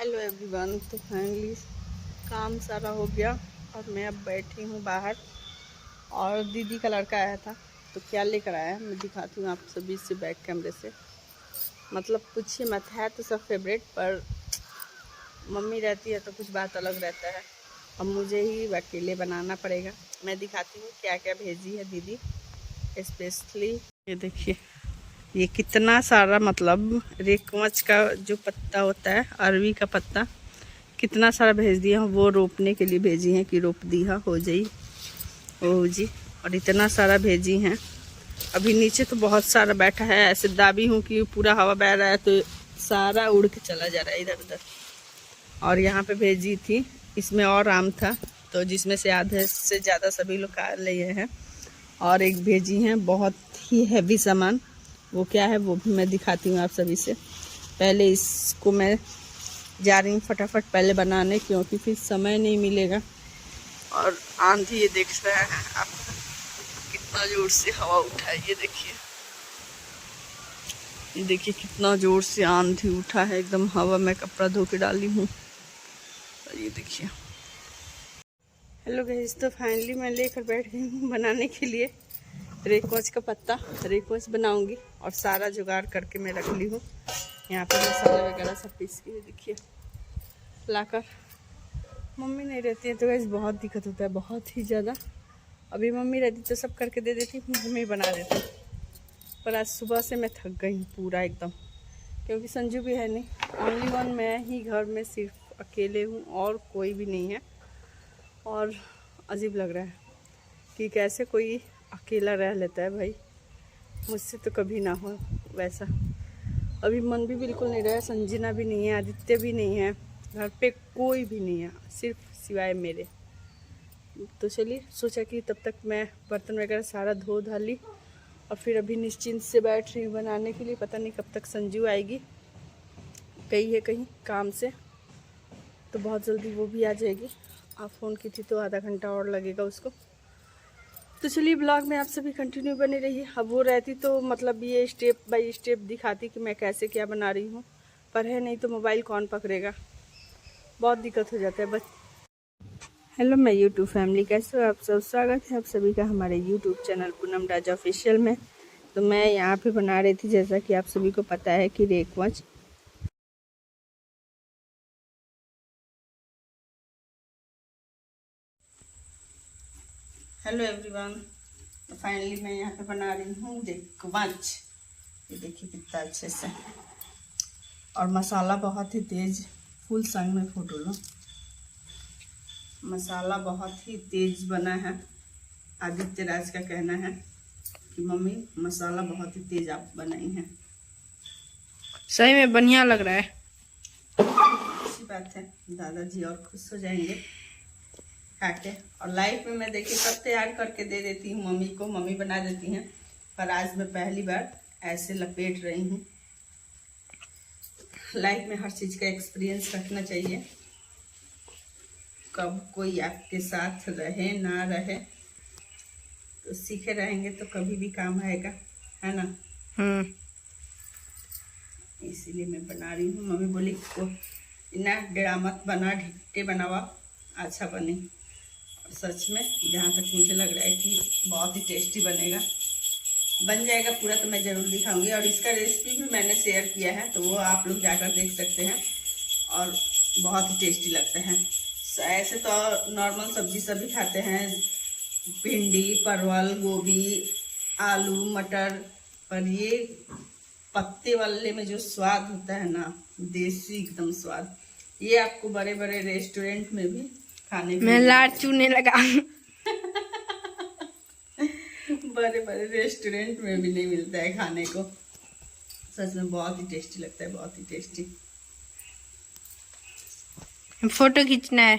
Hello everyone. तो finally काम सारा हो गया और मैं अब बैठी हूँ बाहर। और दीदी का लड़का आया था तो क्या लेकर आया है मैं दिखाती हूँ आप सभी से बैक कैमरे से। मतलब कुछ ही मत है तो सब फेवरेट, पर मम्मी रहती है तो कुछ बात अलग रहता है। अब मुझे ही अकेले बनाना पड़ेगा। मैं दिखाती हूँ क्या क्या भेजी है दीदी स्पेशली। ये देखिए, ये कितना सारा, मतलब रेकमच का जो पत्ता होता है, अरवी का पत्ता, कितना सारा भेज दिया। वो रोपने के लिए भेजी हैं कि रोप दी हो जाई ओ जी। और इतना सारा भेजी हैं। अभी नीचे तो बहुत सारा बैठा है, ऐसे दाबी हूँ कि पूरा हवा बह रहा है तो सारा उड़ के चला जा रहा है इधर उधर। और यहाँ पे भेजी थी, इसमें और आम था तो जिसमें से आधे से ज़्यादा सभी लोग खा लिए हैं। और एक भेजी हैं बहुत ही हैवी सामान, वो क्या है वो भी मैं दिखाती हूँ आप सभी से। पहले इसको मैं जा रही हूँ फटाफट पहले बनाने, क्योंकि फिर समय नहीं मिलेगा। और आंधी ये देख रहे हैं आप, कितना जोर से हवा उठा है। ये देखिए कितना जोर से आंधी उठा है एकदम। हवा में कपड़ा धो के डाली हूँ। और ये देखिए, हेलो गाइस। तो फाइनली मैं लेकर बैठ गई हूँ बनाने के लिए रेकवच का पत्ता। रेकवच बनाऊंगी और सारा जुगाड़ करके मैं रख ली हूँ। यहाँ पे मसाला वगैरह सब पीस के देखिए लाकर। मम्मी नहीं रहती है तो गाइस बहुत दिक्कत होता है, बहुत ही ज़्यादा। अभी मम्मी रहती तो सब करके दे देती, मम्मी बना देती। पर आज सुबह से मैं थक गई हूँ पूरा एकदम, क्योंकि संजू भी है नहीं। ओनली वन मैं ही घर में सिर्फ अकेले हूँ और कोई भी नहीं है। और अजीब लग रहा है कि कैसे कोई अकेला रह लेता है भाई। मुझसे तो कभी ना हो वैसा। अभी मन भी बिल्कुल नहीं रहा। संजना भी नहीं है, आदित्य भी नहीं है, घर पे कोई भी नहीं है सिर्फ सिवाय मेरे। तो चलिए सोचा कि तब तक मैं बर्तन वगैरह सारा धो धा ली और फिर अभी निश्चिंत से बैठ रही हूँ बनाने के लिए। पता नहीं कब तक संजू आएगी, गई है कहीं काम से, तो बहुत जल्दी वो भी आ जाएगी। आप फ़ोन की थी तो आधा घंटा और लगेगा उसको। तो चलिए ब्लॉग में आप सभी कंटिन्यू बने रहिए। अब वो रहती तो मतलब ये स्टेप बाय स्टेप दिखाती कि मैं कैसे क्या बना रही हूँ, पर है नहीं तो मोबाइल कौन पकड़ेगा, बहुत दिक्कत हो जाता है बस। हेलो मैं यूट्यूब फैमिली, कैसे हो आप सब। स्वागत है आप सभी का हमारे यूट्यूब चैनल पूनम राजा ऑफिशियल में। तो मैं यहाँ पे बना रही थी, जैसा कि आप सभी को पता है, कि रेकवच। Hello everyone. तो फाइनली मैं यहाँ पे बना रही हूँ रेकवच। ये देखिए कितना अच्छे से, और मसाला बहुत ही तेज, फुल संग में फोटो लो। मसाला बहुत ही तेज बना है। आदित्य राज का कहना है कि मम्मी मसाला बहुत ही तेज आप बनाई हैं। सही में बढ़िया लग रहा है। अच्छी बात है, दादाजी और खुश हो जाएंगे खा के। और लाइफ में मैं देखिए सब तैयार करके दे देती हूँ मम्मी को, मम्मी बना देती हैं, पर आज मैं पहली बार ऐसे लपेट रही हूँ। लाइफ में हर चीज़ का एक्सपीरियंस रखना चाहिए। कब कोई आपके साथ रहे ना रहे, तो सीखे रहेंगे तो कभी भी काम आएगा, है ना। इसीलिए मैं बना रही हूँ। मम्मी बोली को इतना डेढ़ा मत बना, ढिक्के बनावा, अच्छा बने। और सच में जहाँ तक मुझे लग रहा है कि बहुत ही टेस्टी बनेगा। बन जाएगा पूरा तो मैं ज़रूर दिखाऊंगी। और इसका रेसिपी भी मैंने शेयर किया है, तो वो आप लोग जाकर देख सकते हैं। और बहुत ही टेस्टी लगता है। ऐसे तो नॉर्मल सब्जी सभी खाते हैं, भिंडी, परवल, गोभी, आलू, मटर, पर ये पत्ते वाले में जो स्वाद होता है ना, देसी एकदम स्वाद, ये आपको बड़े बड़े रेस्टोरेंट में भी खाने को मैं लार चूने लगा। बड़े बड़े रेस्टोरेंट में भी नहीं मिलता है खाने को। सच में बहुत ही टेस्टी लगता है, बहुत ही टेस्टी। फोटो खींचना है।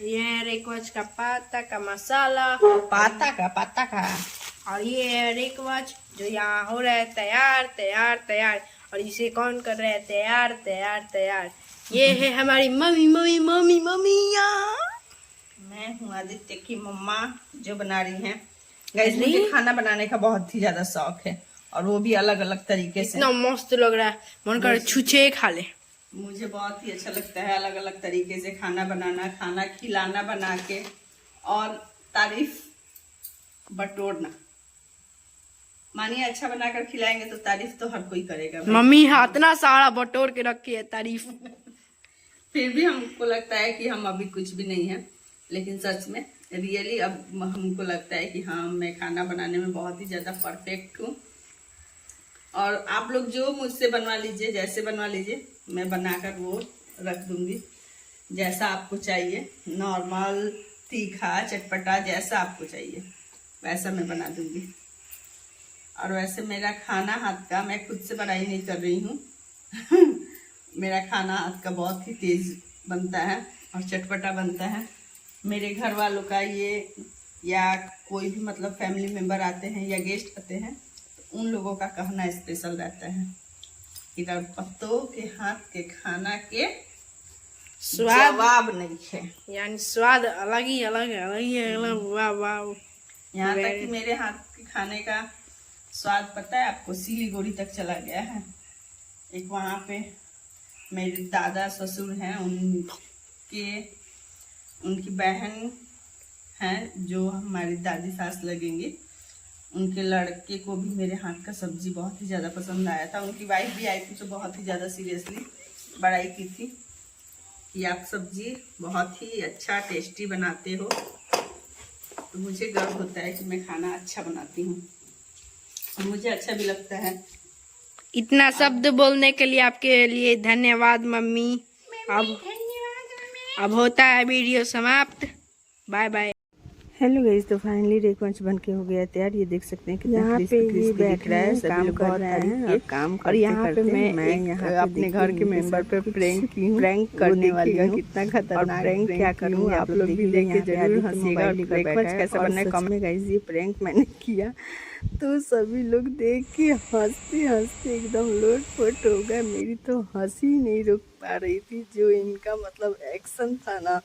ये है रेकवच का पत्ता का मसाला, पाता का। और ये है रेकवच जो यहाँ हो रहा है तैयार तैयार तैयार। और इसे कौन कर रहा है तैयार तैयार तैयार? ये है हमारी मम्मी मम्मी मम्मी मम्मी यहाँ। आदित्य की मम्मा जो बना रही हैं। गाइस मुझे खाना बनाने का बहुत ही ज्यादा शौक है और वो भी अलग अलग तरीके से। इतना मस्त लग रहा है, मन कर छुछे खा ले। मुझे बहुत ही अच्छा लगता है अलग अलग तरीके से खाना बनाना, खाना खिलाना बना के, और तारीफ बटोरना। मानिए अच्छा बनाकर खिलाएंगे तो तारीफ तो हर कोई करेगा। मम्मी इतना सारा बटोर के रखी है तारीफ। फिर भी हमको लगता है कि हम अभी कुछ भी नहीं है, लेकिन सच में रियली अब हमको लगता है कि हाँ मैं खाना बनाने में बहुत ही ज़्यादा परफेक्ट हूँ। और आप लोग जो मुझसे बनवा लीजिए, जैसे बनवा लीजिए, मैं बनाकर वो रख दूँगी जैसा आपको चाहिए। नॉर्मल, तीखा, चटपटा, जैसा आपको चाहिए वैसा मैं बना दूँगी। और वैसे मेरा खाना हाथ का, मैं खुद से बड़ाई नहीं कर रही हूँ मेरा खाना हाथ का बहुत ही तेज़ बनता है और चटपटा बनता है। मेरे घर वालों का ये, या कोई भी मतलब फैमिली मेम्बर आते हैं या गेस्ट आते हैं तो उन लोगों का कहना स्पेशल रहता है कि पत्तों के हाथ के खाना के स्वाद जवाब नहीं है। यानी स्वाद अलग ही अलग है, अलग ही अलग। वाह वाह। यहाँ तक कि मेरे हाथ के खाने का स्वाद पता है आपको, सिलीगुड़ी तक चला गया है। एक वहाँ पे मेरे दादा ससुर हैं, उनकी बहन हैं जो हमारी दादी सास लगेंगी, उनके लड़के को भी मेरे हाथ का सब्जी बहुत ही ज़्यादा पसंद आया था। उनकी वाइफ भी आई थी तो बहुत ही ज़्यादा सीरियसली बड़ाई की थी कि आप सब्जी बहुत ही अच्छा टेस्टी बनाते हो। तो मुझे गर्व होता है कि मैं खाना अच्छा बनाती हूँ, मुझे अच्छा भी लगता है। इतना शब्द बोलने के लिए आपके लिए धन्यवाद मम्मी। अब होता है वीडियो समाप्त। Bye bye. हेलो गाइस, तो फाइनली रेक मंच बन के हो गया तैयार। ये देख सकते हैं कि यहाँ पे ये बैठ रहे हैं, काम कर रहे हैं और काम करते, और यहाँ पे मैं यहाँ अपने घर के मेंबर पे प्रैंक की हूँ, प्रैंक करने वाली हूँ। कितना खतरनाक प्रैंक क्या करूँ, आप लोग भी देख के जरूर हंसिएगा। और रेक मंच कैसा बनना है कमेंट। गाइस ये प्रैंक मैंने किया तो सभी लोग देख के हंसते हंसते एकदम लोटपोट हो गए। मेरी तो हंसी नहीं रुक पा रही थी। जो इनका मतलब एक्शन था ना,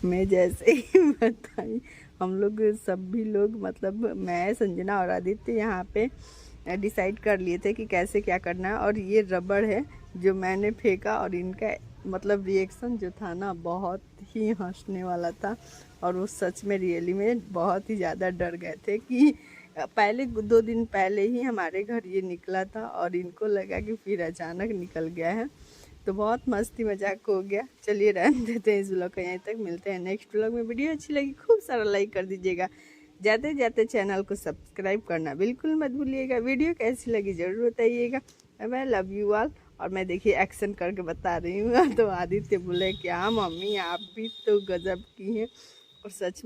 मैं जैसे ही बताई, हम लोग सभी लोग मतलब मैं, संजना और आदित्य यहाँ पे डिसाइड कर लिए थे कि कैसे क्या करना है। और ये रबड़ है जो मैंने फेंका और इनका मतलब रिएक्शन जो था ना बहुत ही हंसने वाला था। और वो सच में रियली में बहुत ही ज़्यादा डर गए थे कि पहले 2 दिन पहले ही हमारे घर ये निकला था और इनको लगा कि फिर अचानक निकल गया है। तो बहुत मस्ती मजाक हो गया। चलिए रहने देते हैं इस व्लॉग का यहीं तक। मिलते हैं नेक्स्ट व्लॉग में। वीडियो अच्छी लगी खूब सारा लाइक कर दीजिएगा। जाते जाते चैनल को सब्सक्राइब करना बिल्कुल मत भूलिएगा। वीडियो कैसी लगी ज़रूर बताइएगा। I love you all. और मैं देखिए एक्शन करके बता रही हूँ तो आदित्य बोले क्या मम्मी आप भी तो गजब की हैं। और सच में